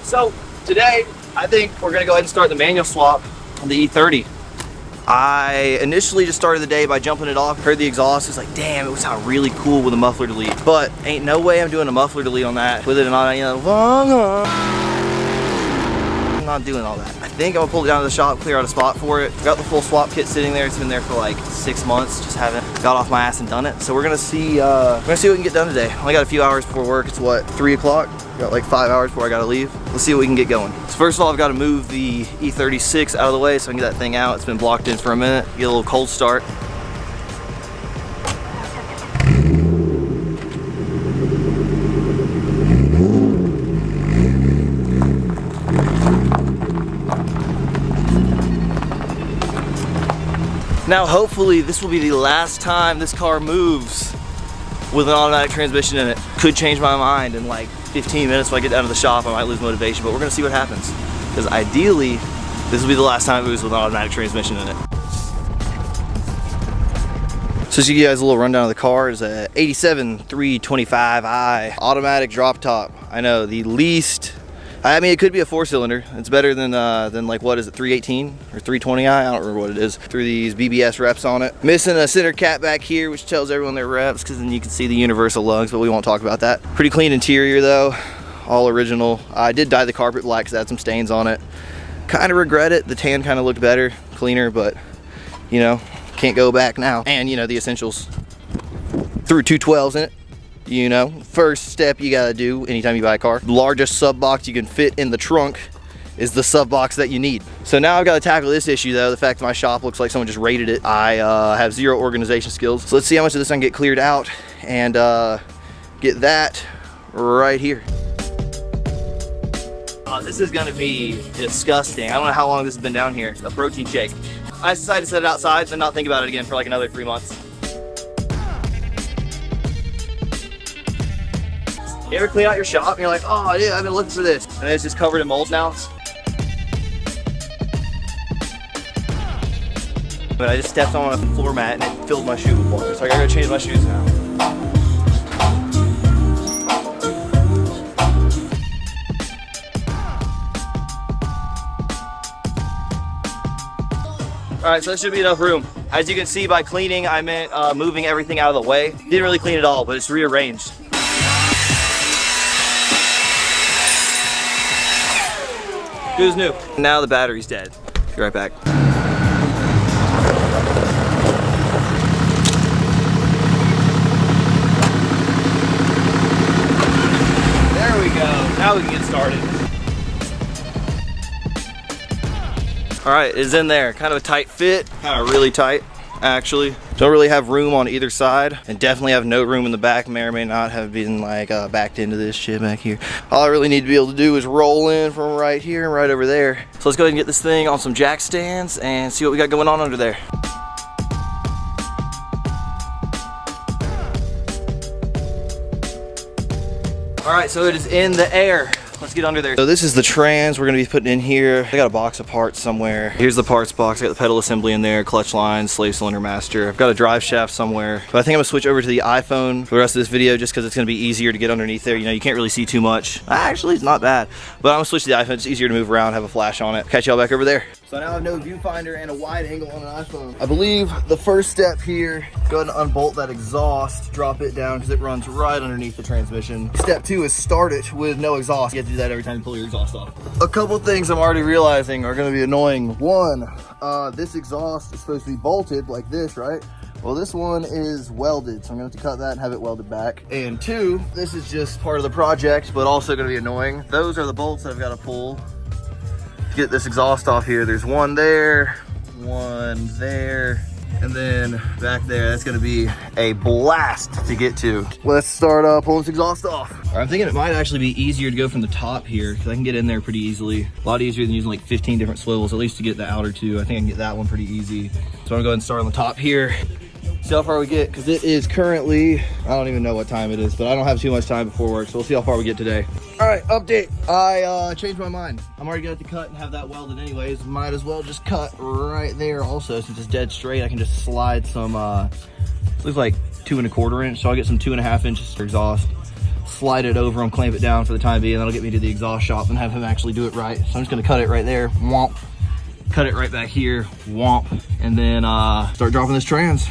So today, I think we're gonna go ahead and start the manual swap on the E30. I initially just started the day by jumping it off, heard the exhaust, was like, damn, it would sound really cool with a muffler delete. But ain't no way I'm doing a muffler delete on that with it and all, you know, I'm not doing all that. I think I'm gonna pull it down to the shop, clear out a spot for it. Got the full swap kit sitting there. It's been there for like 6 months, just haven't got off my ass and done it. So we're gonna see what we can get done today. Only got a few hours before work. It's what, 3 o'clock? Got like 5 hours before I gotta leave. Let's see what we can get going. So first of all, I've got to move the E30’s out of the way so I can get that thing out. It's been blocked in for a minute. Get a little cold start. Now hopefully this will be the last time this car moves with an automatic transmission in it. Could change my mind in like 15 minutes when I get down to the shop. I might lose motivation, but we're gonna see what happens. Because ideally, this will be the last time it moves with an automatic transmission in it. So just to give you guys a little rundown of the car, is a 87 325i automatic drop top. I know, the least, I mean, it could be a 4-cylinder. It's better than like, what is it, 318 or 320i? I don't remember what it is. Through these BBS reps on it. Missing a center cap back here, which tells everyone their reps, because then you can see the universal lugs, but we won't talk about that. Pretty clean interior though, all original. I did dye the carpet black because it had some stains on it. Kind of regret it. The tan kind of looked better, cleaner, but you know, can't go back now. And you know, the essentials. Threw 212s in it. You know, first step you gotta do anytime you buy a car. The largest sub box you can fit in the trunk is the sub box that you need. So now I've got to tackle this issue though, the fact that my shop looks like someone just raided it. I have zero organization skills. So let's see how much of this I can get cleared out and get that right here. This is gonna be disgusting. I don't know how long this has been down here. A protein shake. I decided to set it outside and not think about it again for like another 3 months. You ever clean out your shop and you're like, oh yeah, I've been looking for this. And it's just covered in mold now. But I just stepped on a floor mat and it filled my shoe with water. So I gotta go change my shoes now. All right, so that should be enough room. As you can see, by cleaning, I meant moving everything out of the way. Didn't really clean it all, but it's rearranged. Good as new. Now the battery's dead. Be right back. There we go. Now we can get started. All right, it's in there. Kind of a tight fit. Kind of really tight, actually. Don't really have room on either side, and definitely have no room in the back. May or may not have been like backed into this shit back here. All I really need to be able to do is roll in from right here and right over there. So let's go ahead and get this thing on some jack stands and see what we got going on under there. All right, so it is in the air. Let's get under there. So this is the trans we're gonna be putting in here. I got a box of parts somewhere. Here's the parts box. I got the pedal assembly in there, clutch lines, slave cylinder master. I've got a drive shaft somewhere. But I think I'm gonna switch over to the iPhone for the rest of this video just because it's gonna be easier to get underneath there. You know, you can't really see too much. Actually, it's not bad. But I'm gonna switch to the iPhone. It's easier to move around, have a flash on it. Catch y'all back over there. So now I have no viewfinder and a wide angle on an iPhone. I believe the first step here, go ahead and unbolt that exhaust, drop it down because it runs right underneath the transmission. Step 2 is start it with no exhaust. You have to do that every time you pull your exhaust off. A couple things I'm already realizing are gonna be annoying. One, this exhaust is supposed to be bolted like this, right? Well, this one is welded, so I'm gonna have to cut that and have it welded back. And 2, this is just part of the project, but also gonna be annoying. Those are the bolts that I've gotta pull to get this exhaust off here. There's one there, and then back there. That's gonna be a blast to get to. Let's start pulling this exhaust off. All right, I'm thinking it might actually be easier to go from the top here because I can get in there pretty easily. A lot easier than using like 15 different swivels, at least to get the outer 2. I think I can get that one pretty easy. So I'm gonna go ahead and start on the top here. See how far we get, because it is currently, I don't even know what time it is, but I don't have too much time before work, so we'll see how far we get today. All right, update. I changed my mind. I'm already gonna have to cut and have that welded anyways. Might as well just cut right there also, since it's dead straight. I can just slide some, looks like 2 1/4 inch, so I'll get some 2.5 inches for exhaust. slide it over and clamp it down for the time being. That'll get me to the exhaust shop and have him actually do it right. So I'm just gonna cut it right there, womp. Cut it right back here, womp, and then start dropping this trans.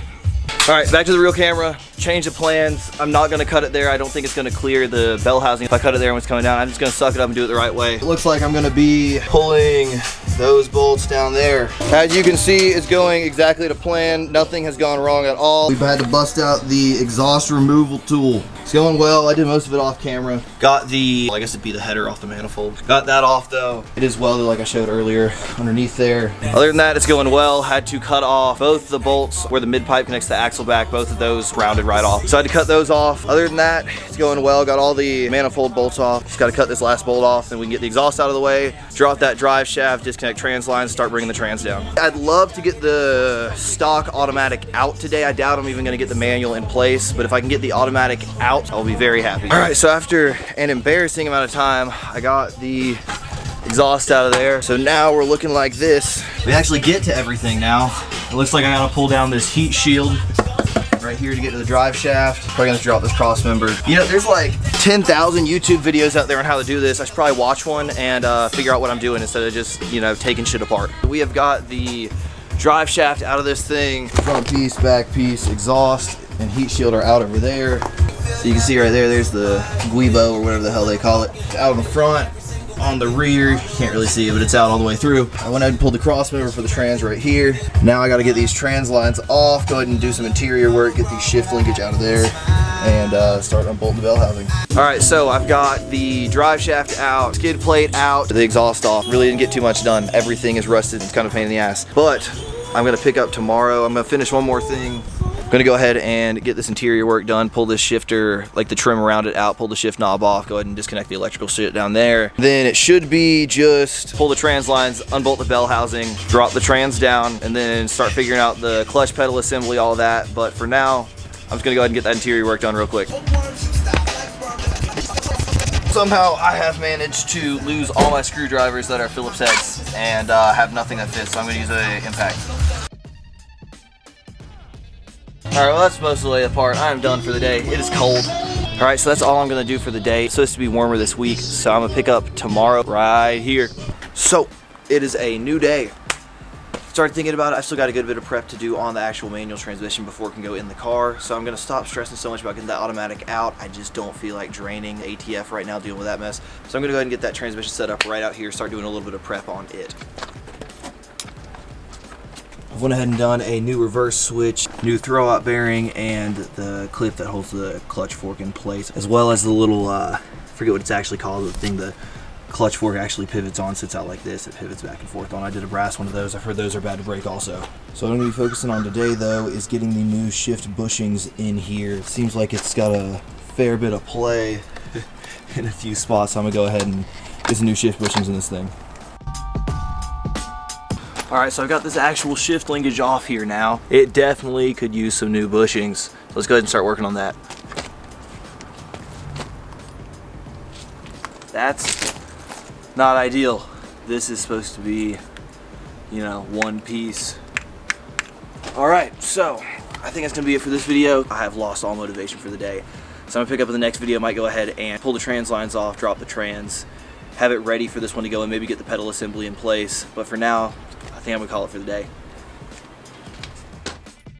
All right, back to the real camera. Change the plans. I'm not gonna cut it there. I don't think it's gonna clear the bell housing. If I cut it there when it's coming down, I'm just gonna suck it up and do it the right way. It looks like I'm gonna be pulling those bolts down there. As you can see, it's going exactly to plan. Nothing has gone wrong at all. We've had to bust out the exhaust removal tool. It's going well. I did most of it off camera. Got the, well, I guess it'd be the header off the manifold. Got that off though. It is welded like I showed earlier underneath there. Other than that, it's going well. Had to cut off both the bolts where the mid pipe connects to the axle back. Both of those rounded right off. So I had to cut those off. Other than that, it's going well. Got all the manifold bolts off. Just got to cut this last bolt off, then we can get the exhaust out of the way, drop that drive shaft, disconnect trans lines, start bringing the trans down. I'd love to get the stock automatic out today. I doubt I'm even going to get the manual in place, but if I can get the automatic out, I'll be very happy. All right, so after an embarrassing amount of time, I got the exhaust out of there. So now we're looking like this. We actually get to everything now. It looks like I gotta pull down this heat shield right here to get to the drive shaft. Probably gonna drop this cross member. You know, there's like 10,000 YouTube videos out there on how to do this. I should probably watch one and figure out what I'm doing instead of just, you know, taking shit apart. We have got the drive shaft out of this thing. Front piece, back piece, exhaust, and heat shield are out over there. So you can see right there, there's the Guibo or whatever the hell they call it. It's out in the front, on the rear, you can't really see it, but it's out all the way through. I went ahead and pulled the cross member for the trans right here. Now I gotta get these trans lines off, go ahead and do some interior work, get the shift linkage out of there, and start unbolting the bell housing. All right, so I've got the drive shaft out, skid plate out, the exhaust off. Really didn't get too much done. Everything is rusted, it's kind of a pain in the ass. But I'm gonna pick up tomorrow. I'm gonna finish one more thing. I'm gonna go ahead and get this interior work done, pull this shifter, like the trim around it out, pull the shift knob off, go ahead and disconnect the electrical shit down there. Then it should be just pull the trans lines, unbolt the bell housing, drop the trans down, and then start figuring out the clutch pedal assembly, all that. But for now, I'm just gonna go ahead and get that interior work done real quick. Somehow I have managed to lose all my screwdrivers that are Phillips heads and have nothing that fits, so I'm gonna use an impact. Alright, well that's mostly the part. I am done for the day. It is cold. Alright, so that's all I'm gonna do for the day. It's supposed to be warmer this week, so I'm gonna pick up tomorrow right here. So, it is a new day. Started thinking about it. I still got a good bit of prep to do on the actual manual transmission before it can go in the car. So I'm gonna stop stressing so much about getting that automatic out. I just don't feel like draining ATF right now, dealing with that mess. So I'm gonna go ahead and get that transmission set up right out here, start doing a little bit of prep on it. I've went ahead and done a new reverse switch, new throwout bearing, and the clip that holds the clutch fork in place, as well as the little, I forget what it's actually called, the thing the clutch fork actually pivots on, sits out like this, it pivots back and forth on. I did a brass one of those. I've heard those are bad to break also. So what I'm going to be focusing on today though is getting the new shift bushings in here. It seems like it's got a fair bit of play in a few spots, so I'm going to go ahead and get some new shift bushings in this thing. Alright, so I've got this actual shift linkage off here now. It definitely could use some new bushings. Let's go ahead and start working on that. That's not ideal. This is supposed to be, you know, one piece. Alright, so I think that's going to be it for this video. I have lost all motivation for the day. So I'm going to pick up in the next video. I might go ahead and pull the trans lines off, drop the trans, have it ready for this one to go and maybe get the pedal assembly in place. But for now, I think I'm gonna call it for the day.